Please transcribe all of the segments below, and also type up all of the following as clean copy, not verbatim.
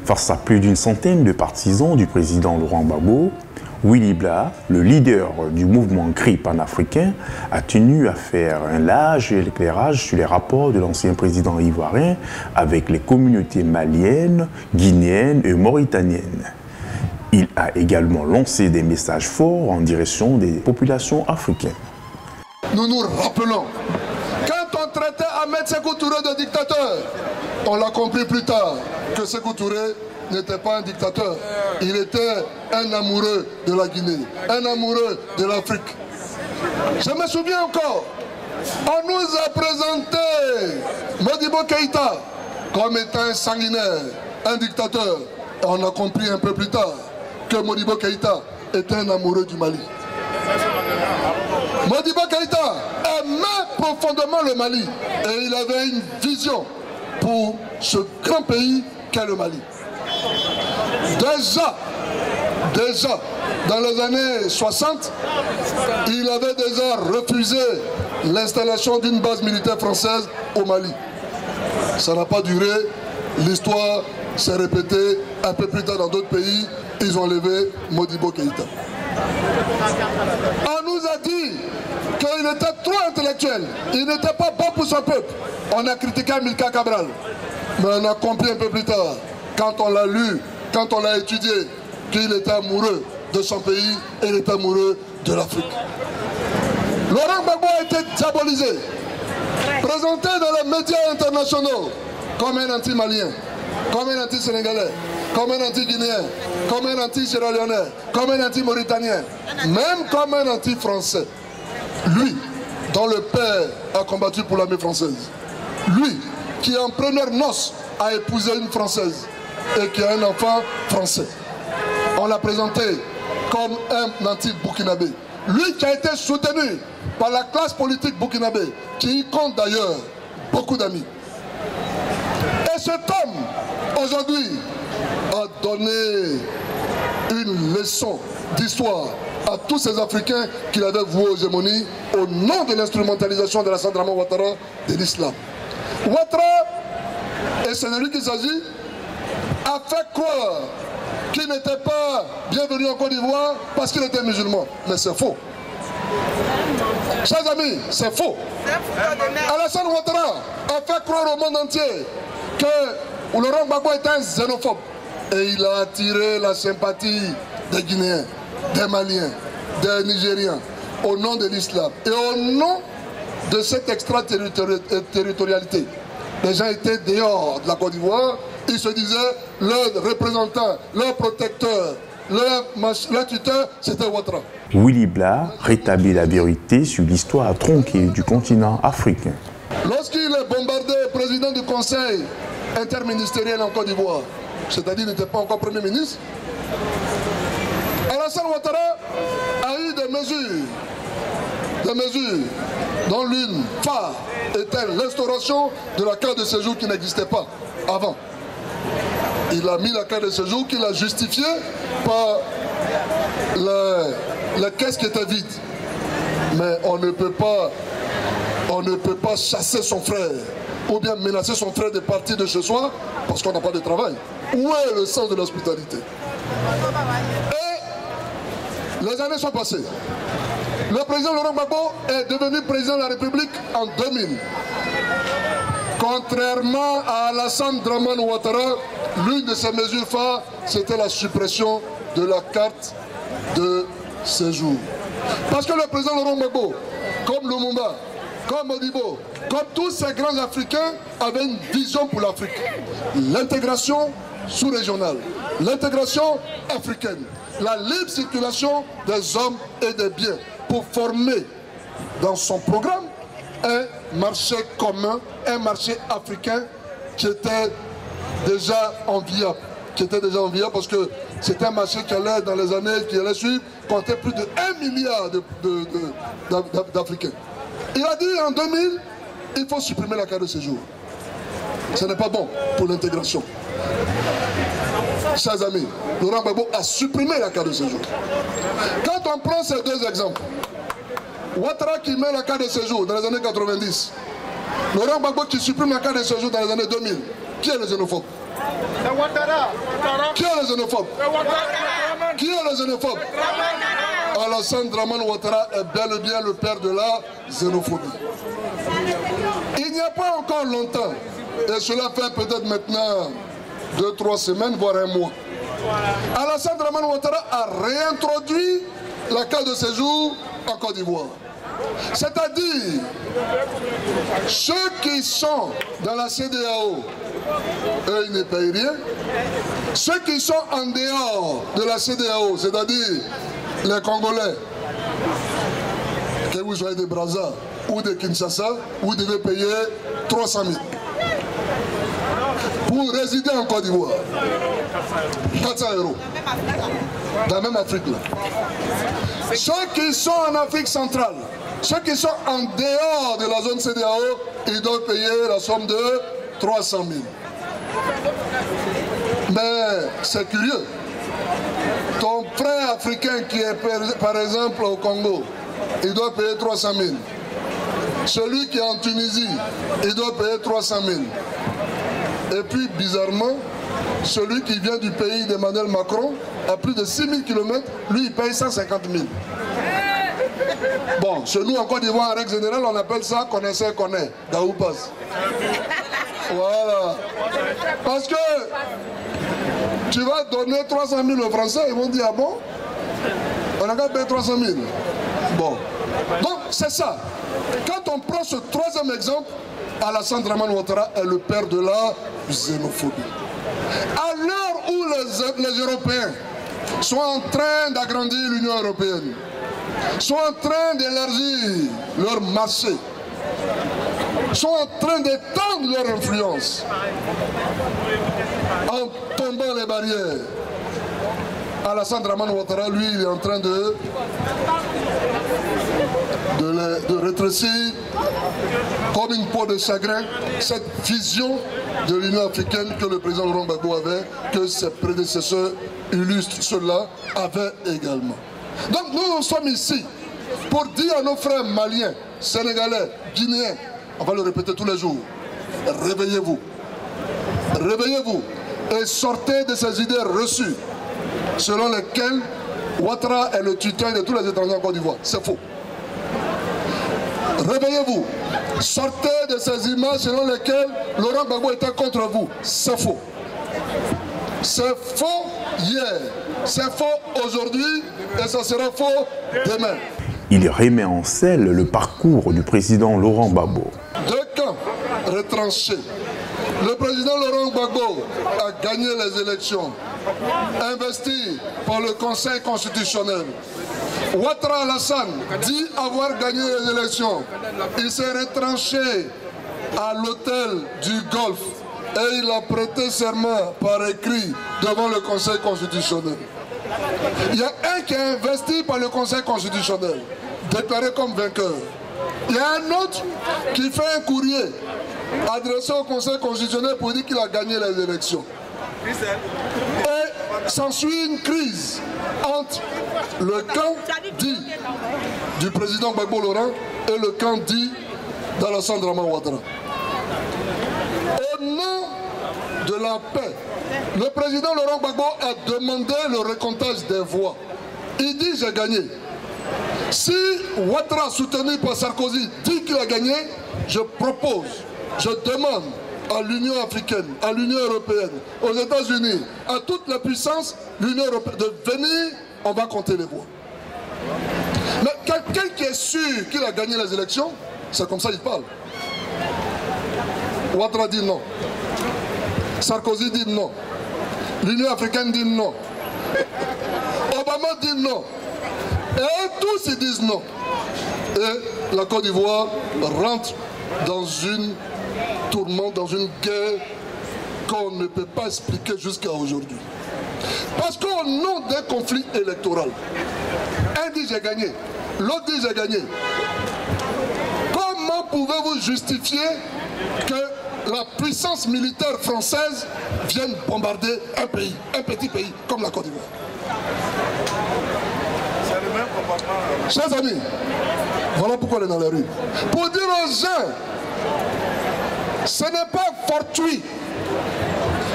Face à plus d'une centaine de partisans du président Laurent Gbagbo, Willy Blah, le leader du mouvement CRI panafricain, a tenu à faire un large éclairage sur les rapports de l'ancien président ivoirien avec les communautés maliennes, guinéennes et mauritaniennes. Il a également lancé des messages forts en direction des populations africaines. Nous nous rappelons, quand on traitait Ahmed Sékou Touré de dictateur, on l'a compris plus tard que Sékou Touré n'était pas un dictateur. Il était un amoureux de la Guinée, un amoureux de l'Afrique. Je me souviens encore, on nous a présenté Modibo Keïta comme étant un sanguinaire, un dictateur. Et on a compris un peu plus tard que Modibo Keïta était un amoureux du Mali. Modibo Keïta aimait profondément le Mali et il avait une vision pour ce grand pays qu'est le Mali. Déjà, dans les années 60, il avait déjà refusé l'installation d'une base militaire française au Mali. Ça n'a pas duré, l'histoire s'est répétée un peu plus tard dans d'autres pays, ils ont levé Modibo Keïta. On nous a dit qu'il était trop intellectuel, il n'était pas bon pour son peuple. On a critiqué Amilcar Cabral, mais on a compris un peu plus tard, quand on l'a lu, quand on l'a étudié, qu'il était amoureux de son pays et il était amoureux de l'Afrique. Laurent Gbagbo a été diabolisé, présenté dans les médias internationaux comme un anti-malien, comme un anti-sénégalais, comme un anti-guinéen, comme un anti-sierra-léonais, comme un anti-mauritanien, même comme un anti-français. Lui, dont le père a combattu pour l'armée française. Lui, qui en première noce a épousé une Française et qui a un enfant français. On l'a présenté comme un anti-burkinabé. Lui qui a été soutenu par la classe politique burkinabé, qui y compte d'ailleurs beaucoup d'amis. Et cet homme, aujourd'hui, a donné une leçon d'histoire à tous ces Africains qu'il avait voué aux hégémonies au nom de l'instrumentalisation de Alassane Dramane Ouattara de l'islam. Ouattara, et c'est de lui qu'il s'agit, a fait croire qu'il n'était pas bienvenu en Côte d'Ivoire parce qu'il était musulman. Mais c'est faux. Chers amis, c'est faux. Alassane Ouattara a fait croire au monde entier que Laurent Gbagbo était un xénophobe. Et il a attiré la sympathie des Guinéens, des Maliens, des Nigériens, au nom de l'islam. Et au nom de cette extraterritorialité. Les gens étaient dehors de la Côte d'Ivoire, ils se disaient, leur représentant, leur protecteur, leur tuteur, c'était Ouattara. Willy Blah rétablit la vérité sur l'histoire tronquée du continent africain. Lorsqu'il est bombardé président du Conseil interministériel en Côte d'Ivoire, c'est-à-dire qu'il n'était pas encore Premier ministre, Alassane Ouattara a eu des mesures dont l'une phare était l'instauration de la carte de séjour qui n'existait pas avant. Il a mis la carte de séjour qu'il a justifiée par les caisses qui étaient vides. Mais on ne peut pas chasser son frère ou bien menacer son frère de partir de chez soi parce qu'on n'a pas de travail. Où est le sens de l'hospitalité? Et les années sont passées. Le président Laurent Gbagbo est devenu président de la République en 2000. Contrairement à Alassane Dramane Ouattara, l'une de ses mesures phares, c'était la suppression de la carte de séjour. Parce que le président Laurent Gbagbo, comme Lumumba, comme Modibo, comme tous ces grands Africains, avaient une vision pour l'Afrique. L'intégration sous-régionale, l'intégration africaine, la libre circulation des hommes et des biens pour former dans son programme un marché commun, un marché africain qui était déjà enviable. Parce que c'est un marché qui allait, dans les années qui allaient suivre, compter plus de 1 milliard d'Africains. Il a dit en 2000, il faut supprimer la carte de séjour. Ce n'est pas bon pour l'intégration. Chers amis, Laurent Gbagbo a supprimé la carte de séjour. Quand on prend ces deux exemples, Ouattara qui met la carte de séjour dans les années 90, Laurent Gbagbo qui supprime la carte de séjour dans les années 2000, qui est le xénophobe? Qui est le xénophobe? Qui est le xénophobe? Alassane Dramane Ouattara est bel et bien le père de la xénophobie. Il n'y a pas encore longtemps, et cela fait peut-être maintenant 2-3 semaines, voire un mois, Alassane Dramane Ouattara a réintroduit la carte de séjour en Côte d'Ivoire. C'est-à-dire, ceux qui sont dans la CEDEAO, eux, ils ne payent rien. Ceux qui sont en dehors de la CEDEAO, c'est-à-dire les Congolais, que vous soyez de Brazza ou de Kinshasa, vous devez payer 300 000 pour résider en Côte d'Ivoire. 400 €. Dans la même Afrique là. Ceux qui sont en Afrique centrale, ceux qui sont en dehors de la zone CEDEAO, ils doivent payer la somme de 300 000. Mais c'est curieux. Ton frère africain qui est par exemple au Congo, il doit payer 300 000. Celui qui est en Tunisie, il doit payer 300 000. Et puis bizarrement, celui qui vient du pays d'Emmanuel Macron, à plus de 6 000 km, lui il paye 150 000. Bon, chez nous en Côte d'Ivoire, en règle générale, on appelle ça connaisseur connaît, Gaoupas. Voilà. Parce que tu vas donner 300 000 aux Français, ils vont dire ah bon, on a qu'à payer 300 000. Bon. Donc c'est ça. Quand on prend ce troisième exemple, Alassane Dramane Ouattara est le père de la xénophobie. À l'heure où les Européens sont en train d'agrandir l'Union européenne, sont en train d'élargir leur marché, sont en train d'étendre leur influence, en tombant les barrières, Alassane Dramane Ouattara, lui, il est en train de rétrécir comme une peau de chagrin cette vision de l'Union africaine que le président Laurent Gbagbo avait, que ses prédécesseurs illustres, ceux-là, avaient également. Donc nous sommes ici pour dire à nos frères maliens, sénégalais, guinéens, on va le répéter tous les jours, réveillez-vous. Réveillez-vous et sortez de ces idées reçues selon lesquelles Ouattara est le tuteur de tous les étrangers en Côte d'Ivoire. C'est faux. Réveillez-vous. Sortez de ces images selon lesquelles Laurent Gbagbo était contre vous. C'est faux. C'est faux hier. C'est faux aujourd'hui et ça sera faux demain. Il remet en selle le parcours du président Laurent Gbagbo. Deux camps retranchés. Le président Laurent Gbagbo a gagné les élections, investi par le Conseil constitutionnel. Ouattara Alassane dit avoir gagné les élections. Il s'est retranché à l'hôtel du Golfe et il a prêté serment par écrit devant le Conseil constitutionnel. Il y a un qui est investi par le Conseil constitutionnel, déclaré comme vainqueur. Il y a un autre qui fait un courrier adressé au Conseil constitutionnel pour dire qu'il a gagné les élections. Et s'ensuit une crise entre le camp dit du président Gbagbo Laurent et le camp dit d'Alassane Dramane Ouattara. Au nom de la paix, le président Laurent Gbagbo a demandé le recomptage des voix. Il dit j'ai gagné. Si Ouattara, soutenu par Sarkozy, dit qu'il a gagné, je propose, je demande à l'Union africaine, à l'Union européenne, aux États-Unis, à toute la puissance, l'Union européenne, de venir, on va compter les voix. Mais quelqu'un qui est sûr qu'il a gagné les élections, c'est comme ça qu'il parle. Ouattara dit non. Sarkozy dit non. L'Union africaine dit non. Obama dit non. Et tous ils disent non. Et la Côte d'Ivoire rentre dans une tourmente, dans une guerre qu'on ne peut pas expliquer jusqu'à aujourd'hui. Parce qu'au nom d'un conflit électoral, un dit j'ai gagné, l'autre dit j'ai gagné. Comment pouvez-vous justifier que la puissance militaire française vienne bombarder un pays, un petit pays comme la Côte d'Ivoire? Chers amis, voilà pourquoi on est dans les rues. Pour dire aux gens, ce n'est pas fortuit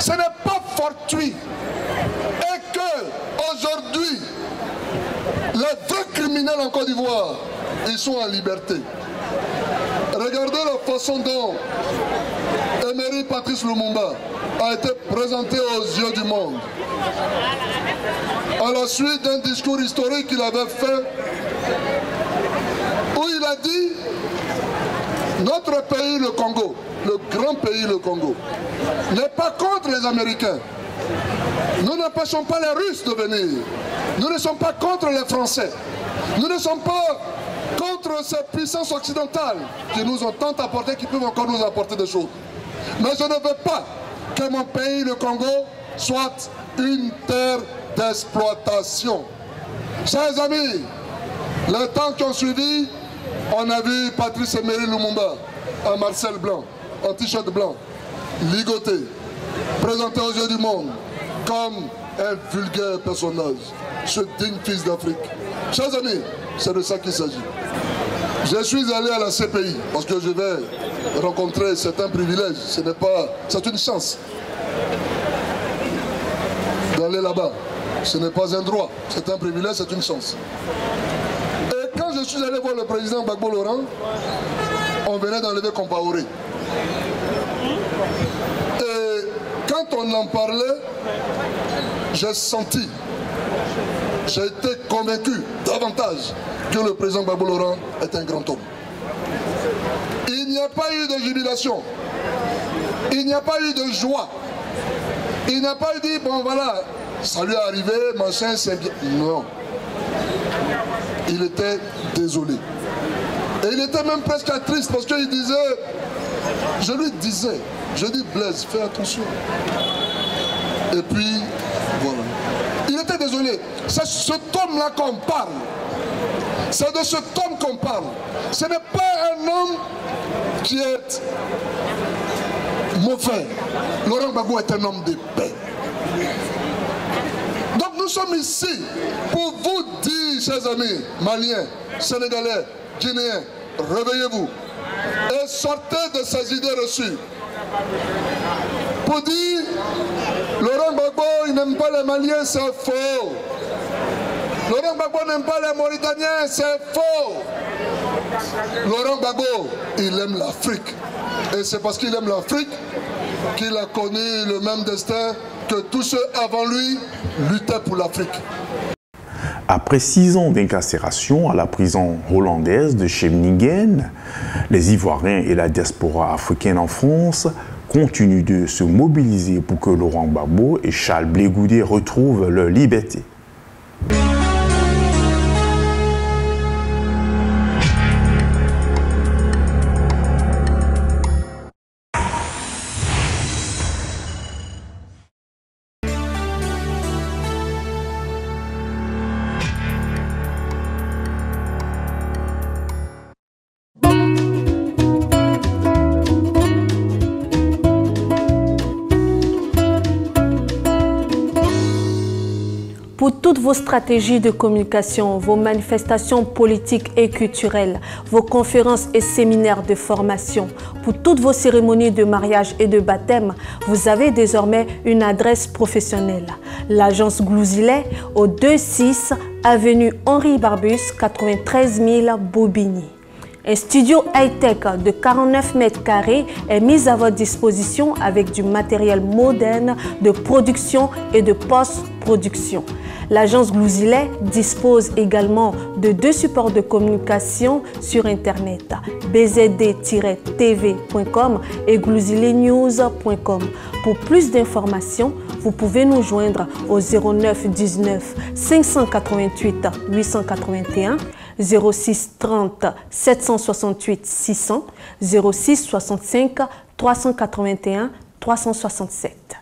Ce n'est pas fortuit. Et que aujourd'hui, les vrais criminels en Côte d'Ivoire, ils sont en liberté. Regardez la façon dont Emery Patrice Lumumba a été présenté aux yeux du monde. À la suite d'un discours historique qu'il avait fait, où il a dit notre pays, le Congo, le grand pays, le Congo, n'est pas contre les Américains. Nous n'empêchons pas les Russes de venir. Nous ne sommes pas contre les Français. Nous ne sommes pas contre ces puissances occidentales qui nous ont tant apporté, qui peuvent encore nous apporter des choses. Mais je ne veux pas que mon pays, le Congo, soit une terre d'exploitation. Chers amis, les temps qui ont suivi, on a vu Patrice Emery Lumumba en Marcel blanc, en t-shirt blanc, ligoté, présenté aux yeux du monde comme un vulgaire personnage, ce digne fils d'Afrique. Chers amis, c'est de ça qu'il s'agit. Je suis allé à la CPI parce que je vais rencontrer certains privilèges. Ce n'est pas, c'est une chance d'aller là-bas. Ce n'est pas un droit, c'est un privilège, c'est une chance. Et quand je suis allé voir le président Gbagbo Laurent, on venait d'enlever Compaoré. Et quand on en parlait, j'ai senti, j'ai été convaincu davantage que le président Gbagbo Laurent est un grand homme. Il n'y a pas eu de jubilation, il n'y a pas eu de joie, il n'a pas eu dit, bon voilà, ça lui est arrivé, machin, c'est bien. Non. Il était désolé. Et il était même presque triste parce qu'il disait, je lui disais, je dis Blaise, fais attention. Et puis, voilà. Il était désolé. C'est cet homme-là qu'on parle. C'est de cet homme qu'on parle. Ce n'est pas un homme qui est mauvais. Laurent Gbagbo est un homme de paix. Donc nous sommes ici pour vous dire, chers amis, Maliens, Sénégalais, Guinéens, réveillez-vous et sortez de ces idées reçues. Pour dire, Laurent Gbagbo, il n'aime pas les Maliens, c'est faux. Laurent Gbagbo n'aime pas les Mauritaniens, c'est faux. Laurent Gbagbo, il aime l'Afrique. Et c'est parce qu'il aime l'Afrique qu'il a connu le même destin que tous ceux avant lui luttaient pour l'Afrique. Après 6 ans d'incarcération à la prison hollandaise de Scheveningen, les Ivoiriens et la diaspora africaine en France continuent de se mobiliser pour que Laurent Gbagbo et Charles Blé Goudé retrouvent leur liberté. Pour toutes vos stratégies de communication, vos manifestations politiques et culturelles, vos conférences et séminaires de formation, pour toutes vos cérémonies de mariage et de baptême, vous avez désormais une adresse professionnelle. L'agence Glouzilet au 26 avenue Henri Barbus, 93 000 Bobigny. Un studio high-tech de 49 mètres carrés est mis à votre disposition avec du matériel moderne de production et de post-production. L'agence Glouzilet dispose également de 2 supports de communication sur Internet, bzd-tv.com et glouziletnews.com. Pour plus d'informations, vous pouvez nous joindre au 09 19 588 881, 06 30 768 600, 06 65 381 367.